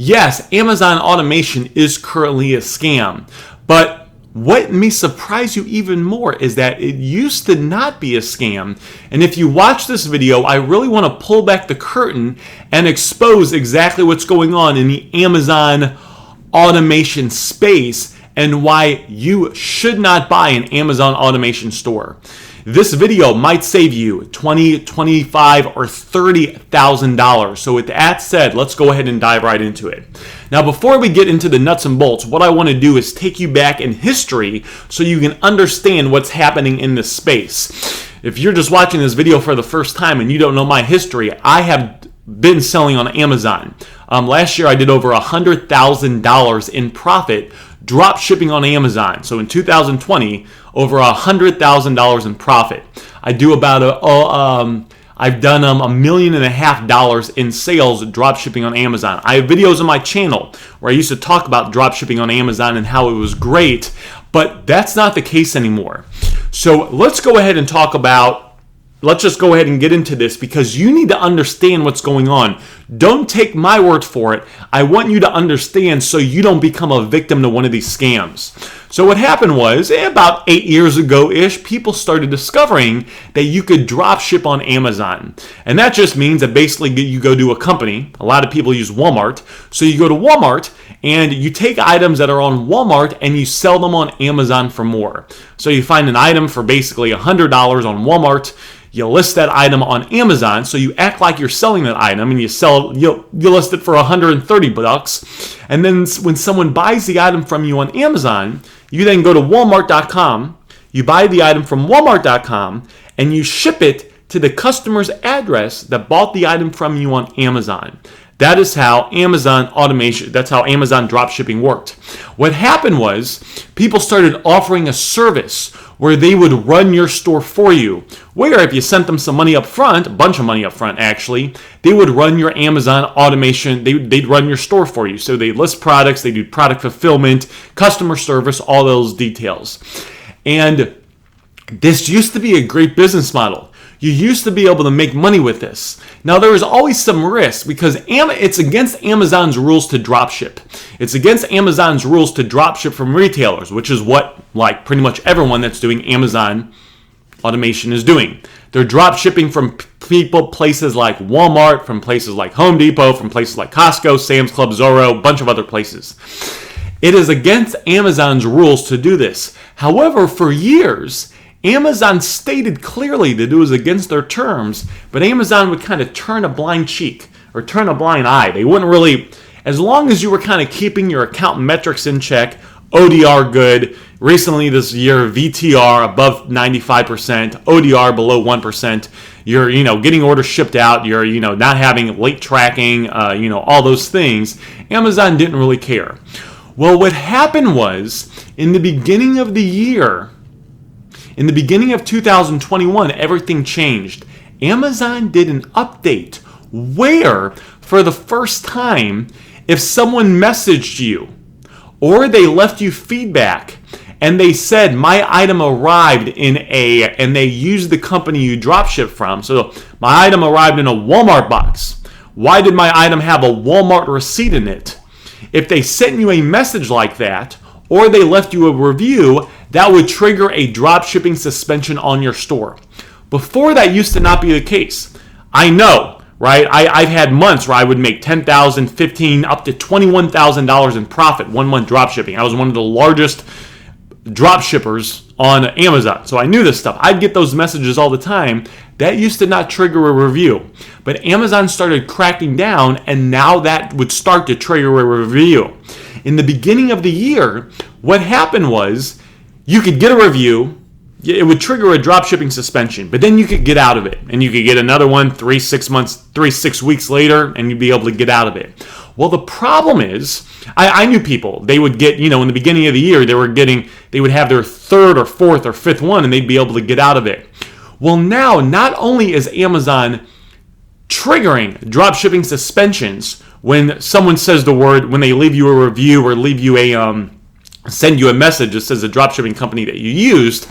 Yes, Amazon automation is currently a scam, but what may surprise you even more is that it used to not be a scam. And if you watch this video, I really want to pull back the curtain and expose exactly what's going on in the Amazon automation space and why you should not buy an Amazon automation store. This video might save you $20,000, $25,000, or $30,000. So with that said, let's go ahead and dive right into it. Now, before we get into the nuts and bolts, what I want to do is take you back in history so you can understand what's happening in this space. If you're just watching this video for the first time and you don't know my history, I have been selling on Amazon. Last year, I did over $100,000 in profit drop shipping on Amazon. So in 2020, over $100,000 in profit. I do about I've done $1.5 million in sales drop shipping on Amazon. I have videos on my channel where I used to talk about drop shipping on Amazon and how it was great, but that's not the case anymore. So let's just go ahead and get into this because you need to understand what's going on. Don't take my word for it. I want you to understand so you don't become a victim to one of these scams. So what happened was, about 8 years ago-ish, people started discovering that you could drop ship on Amazon. And that just means that basically you go to a company. A lot of people use Walmart. So you go to Walmart and you take items that are on Walmart and you sell them on Amazon for more. So you find an item for basically $100 on Walmart. You list that item on Amazon, so you act like you're selling that item, and you list it for $130. And then when someone buys the item from you on Amazon, you then go to Walmart.com, you buy the item from Walmart.com, and you ship it to the customer's address that bought the item from you on Amazon. That is how Amazon automation, that's how Amazon dropshipping worked. What happened was people started offering a service where they would run your store for you, where if you sent them some money up front, a bunch of money up front actually, they would run your Amazon automation, they'd run your store for you. So they list products, they do product fulfillment, customer service, all those details. And this used to be a great business model. You used to be able to make money with this. Now, there is always some risk because it's against Amazon's rules to dropship. It's against Amazon's rules to dropship from retailers, which is what pretty much everyone that's doing Amazon automation is doing. They're dropshipping from places like Walmart, from places like Home Depot, from places like Costco, Sam's Club, Zorro, a bunch of other places. It is against Amazon's rules to do this. However, for years, Amazon stated clearly that it was against their terms, but Amazon would kind of turn a blind cheek or turn a blind eye. They wouldn't really, as long as you were kind of keeping your account metrics in check, ODR good, recently this year VTR above 95%, ODR below 1%, you're getting orders shipped out, you're not having late tracking, all those things, Amazon didn't really care. Well, what happened was in the beginning of the year, in the beginning of 2021, everything changed. Amazon did an update where, for the first time, if someone messaged you or they left you feedback and they said, my item arrived and they used the company you dropship from. So my item arrived in a Walmart box. Why did my item have a Walmart receipt in it? If they sent you a message like that, or they left you a review, that would trigger a dropshipping suspension on your store. Before, that used to not be the case. I know, right? I've had months where I would make $10,000, $15,000, up to $21,000 in profit 1 month dropshipping. I was one of the largest dropshippers on Amazon, so I knew this stuff. I'd get those messages all the time. That used to not trigger a review. But Amazon started cracking down, and now that would start to trigger a review. In the beginning of the year, what happened was you could get a review, it would trigger a dropshipping suspension, but then you could get out of it. And you could get another one 6 weeks later, and you'd be able to get out of it. Well, the problem is, I knew people, they would get, in the beginning of the year, they would have their third or fourth or fifth one, and they'd be able to get out of it. Well, now, not only is Amazon triggering dropshipping suspensions when someone says the word, when they leave you a review or leave you send you a message that says the dropshipping company that you used,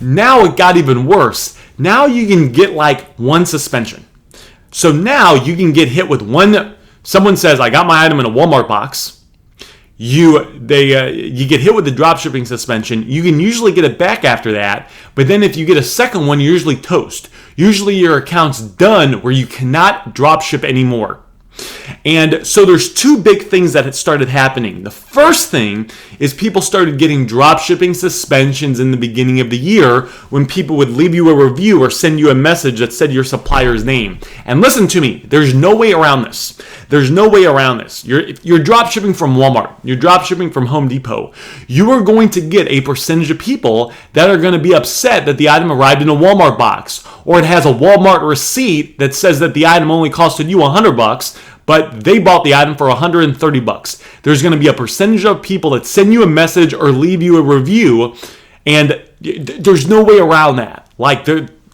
now it got even worse. Now you can get one suspension. So now you can get hit with one someone says, I got my item in a Walmart box. You get hit with the drop shipping suspension. You can usually get it back after that, but then if you get a second one, you're usually toast. Usually your account's done where you cannot drop ship anymore. And so there's two big things that had started happening. The first thing is people started getting drop shipping suspensions in the beginning of the year when people would leave you a review or send you a message that said your supplier's name. And listen to me, there's no way around this. There's no way around this. You're drop shipping from Walmart. You're drop shipping from Home Depot. You are going to get a percentage of people that are going to be upset that the item arrived in a Walmart box, or it has a Walmart receipt that says that the item only costed you $100, but they bought the item for $130. There's going to be a percentage of people that send you a message or leave you a review, and there's no way around that. Like,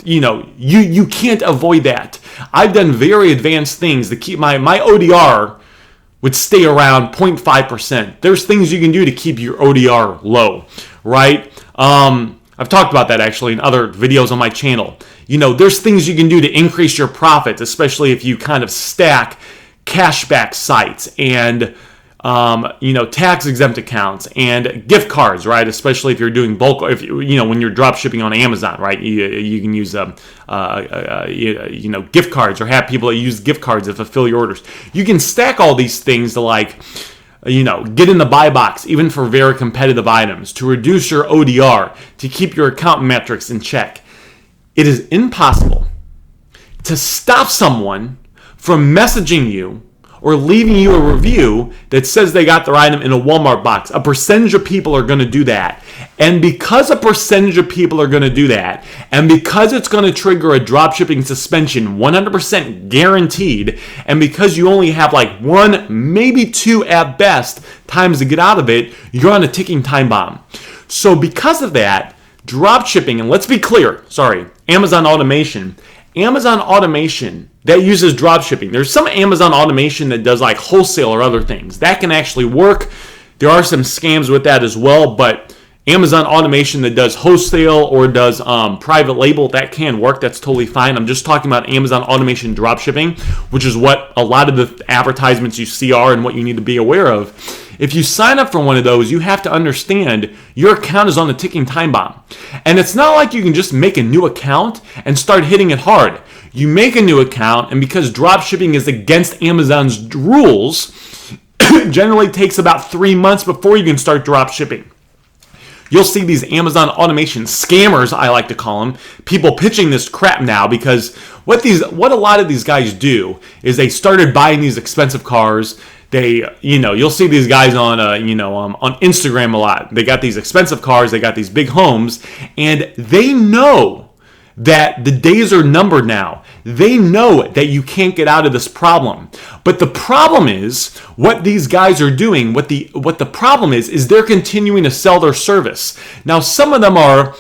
you can't avoid that. I've done very advanced things to keep my ODR would stay around 0.5%. There's things you can do to keep your ODR low, right? I've talked about that actually in other videos on my channel. There's things you can do to increase your profits, especially if you kind of stack cashback sites and tax exempt accounts and gift cards, right? Especially if you're doing bulk, when you're drop shipping on Amazon, right? You can use gift cards, or have people that use gift cards to fulfill your orders. You can stack all these things to get in the buy box, even for very competitive items, to reduce your ODR, to keep your account metrics in check. It is impossible to stop someone from messaging you or leaving you a review that says they got their item in a Walmart box. A percentage of people are going to do that. And because a percentage of people are going to do that, and because it's going to trigger a dropshipping suspension, 100% guaranteed, and because you only have like one, maybe two at best times to get out of it, you're on a ticking time bomb. So because of that, dropshipping, and let's be clear, Amazon automation that uses drop shipping. There's some Amazon automation that does like wholesale or other things. That can actually work. There are some scams with that as well, but Amazon automation that does wholesale or does private label, that can work. That's totally fine. I'm just talking about Amazon automation drop shipping, which is what a lot of the advertisements you see are and what you need to be aware of. If you sign up for one of those, you have to understand your account is on a ticking time bomb. And it's not like you can just make a new account and start hitting it hard. You make a new account, and because drop shipping is against Amazon's rules, it generally takes about 3 months before you can start drop shipping. You'll see these Amazon automation scammers, I like to call them, people pitching this crap now, because what a lot of these guys do is they started buying these expensive cars. You'll see these guys on Instagram a lot. They got these expensive cars, they got these big homes, and they know that the days are numbered now. They know that you can't get out of this problem. But the problem is, what these guys are doing, what the problem is they're continuing to sell their service. Now, some of them are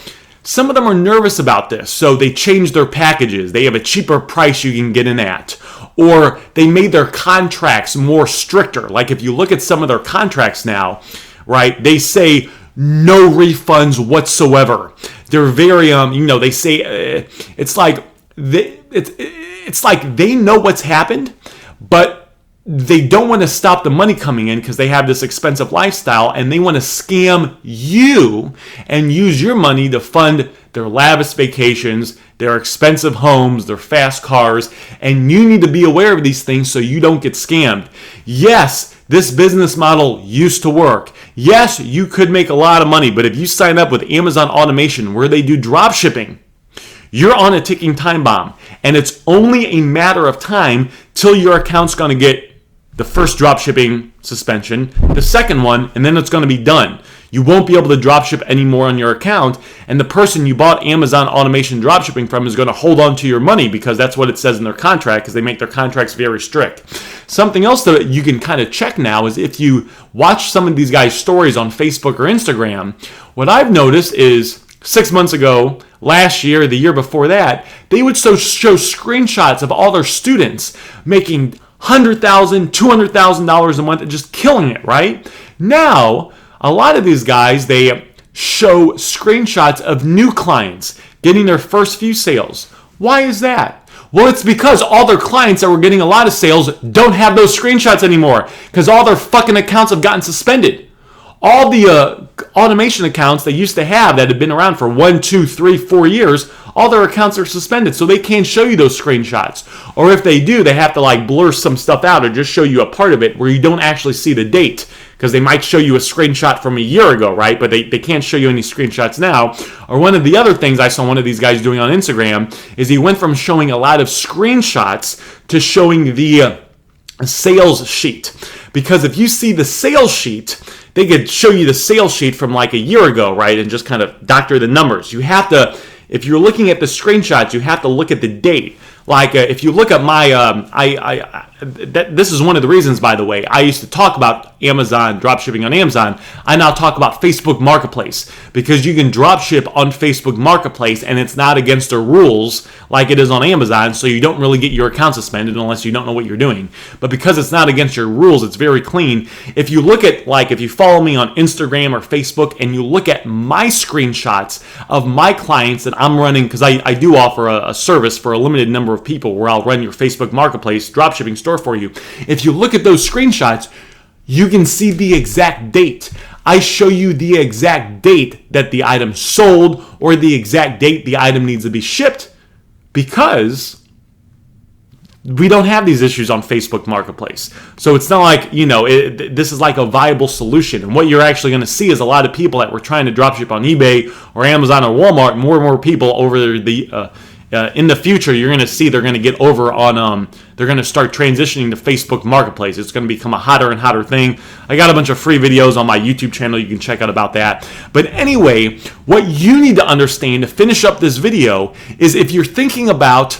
nervous about this, so they change their packages. They have a cheaper price you can get in at. Or they made their contracts more stricter. Like if you look at some of their contracts now, right, they say no refunds whatsoever. They're very, they say it's like they know what's happened, but they don't want to stop the money coming in because they have this expensive lifestyle, and they want to scam you and use your money to fund their lavish vacations, their expensive homes, their fast cars, and you need to be aware of these things so you don't get scammed. Yes, this business model used to work. Yes, you could make a lot of money, but if you sign up with Amazon automation where they do drop shipping, you're on a ticking time bomb, and it's only a matter of time till your account's going to get the first drop shipping suspension, the second one, and then it's going to be done. You won't be able to drop ship anymore on your account, and the person you bought Amazon automation drop shipping from is going to hold on to your money because that's what it says in their contract, because they make their contracts very strict. Something else that you can kind of check now is if you watch some of these guys' stories on Facebook or Instagram, what I've noticed is 6 months ago, last year, the year before that, they would show screenshots of all their students making $100,000, $200,000 a month and just killing it, right? Now, a lot of these guys, they show screenshots of new clients getting their first few sales. Why is that? Well, it's because all their clients that were getting a lot of sales don't have those screenshots anymore because all their fucking accounts have gotten suspended. All the automation accounts they used to have that had been around for 1, 2, 3, 4 years, all their accounts are suspended, so they can't show you those screenshots. Or if they do, they have to like blur some stuff out or just show you a part of it where you don't actually see the date, because they might show you a screenshot from a year ago, right? But they can't show you any screenshots now. Or one of the other things I saw one of these guys doing on Instagram is he went from showing a lot of screenshots to showing the sales sheet. Because if you see the sales sheet, they could show you the sales sheet from like a year ago, right? And just kind of doctor the numbers. You have to, if you're looking at the screenshots, you have to look at the date. Like if you look at my, this is one of the reasons, by the way, I used to talk about Amazon, dropshipping on Amazon. I now talk about Facebook Marketplace because you can dropship on Facebook Marketplace and it's not against the rules like it is on Amazon, so you don't really get your account suspended unless you don't know what you're doing. But because it's not against your rules, it's very clean. If you look at, like, if you follow me on Instagram or Facebook and you look at my screenshots of my clients that I'm running, because I do offer a service for a limited number of people where I'll run your Facebook Marketplace dropshipping store for you. If you look at those screenshots, you can see the exact date. I show you the exact date that the item sold or the exact date the item needs to be shipped because we don't have these issues on Facebook Marketplace. So it's not like, this is like a viable solution. And what you're actually going to see is a lot of people that were trying to dropship on eBay or Amazon or Walmart, more and more people over the in the future, you're going to see they're going to get over on, they're going to start transitioning to Facebook Marketplace. It's going to become a hotter and hotter thing. I got a bunch of free videos on my YouTube channel you can check out about that. But anyway, what you need to understand to finish up this video is if you're thinking about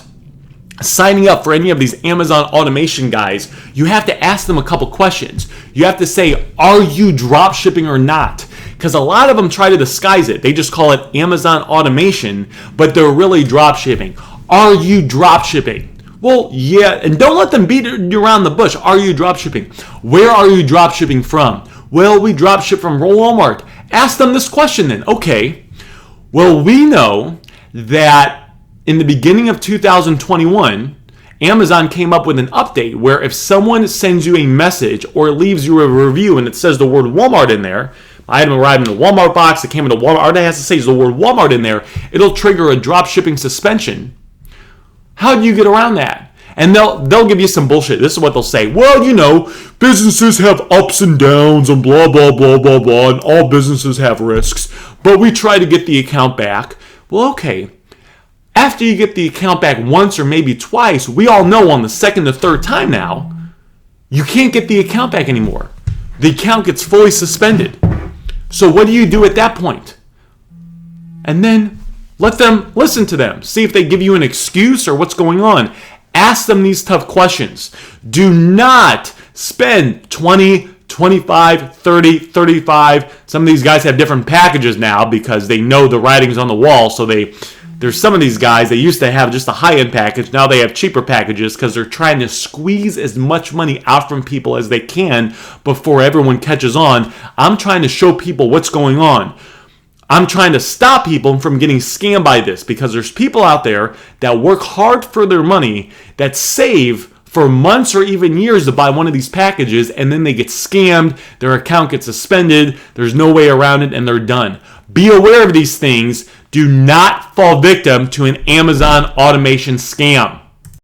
signing up for any of these Amazon automation guys, you have to ask them a couple questions. You have to say, are you drop shipping or not? Because a lot of them try to disguise it. They just call it Amazon automation, but they're really drop shipping. Are you drop shipping? Well, yeah, and don't let them beat you around the bush. Are you drop shipping? Where are you drop shipping from? Well, we drop ship from Walmart. Ask them this question then. Okay, well, we know that in the beginning of 2021, Amazon came up with an update where if someone sends you a message or leaves you a review and it says the word Walmart in there, item arrived in a Walmart box, it came in a Walmart, all it has to say is the word Walmart in there, it'll trigger a drop shipping suspension. How do you get around that? And they'll give you some bullshit. This is what they'll say. Well, businesses have ups and downs and blah, blah, blah, blah, blah, and all businesses have risks, but we try to get the account back. Well, okay. After you get the account back once or maybe twice, we all know on the second or third time now, you can't get the account back anymore. The account gets fully suspended. So what do you do at that point? And then let them listen to them. See if they give you an excuse or what's going on. Ask them these tough questions. Do not spend 20, 25, 30, 35. Some of these guys have different packages now because they know the writing's on the wall. So there's some of these guys, they used to have just a high-end package. Now they have cheaper packages because they're trying to squeeze as much money out from people as they can before everyone catches on. I'm trying to show people what's going on. I'm trying to stop people from getting scammed by this because there's people out there that work hard for their money, that save for months or even years to buy one of these packages, and then they get scammed, their account gets suspended, there's no way around it, and they're done. Be aware of these things. Do not fall victim to an Amazon automation scam.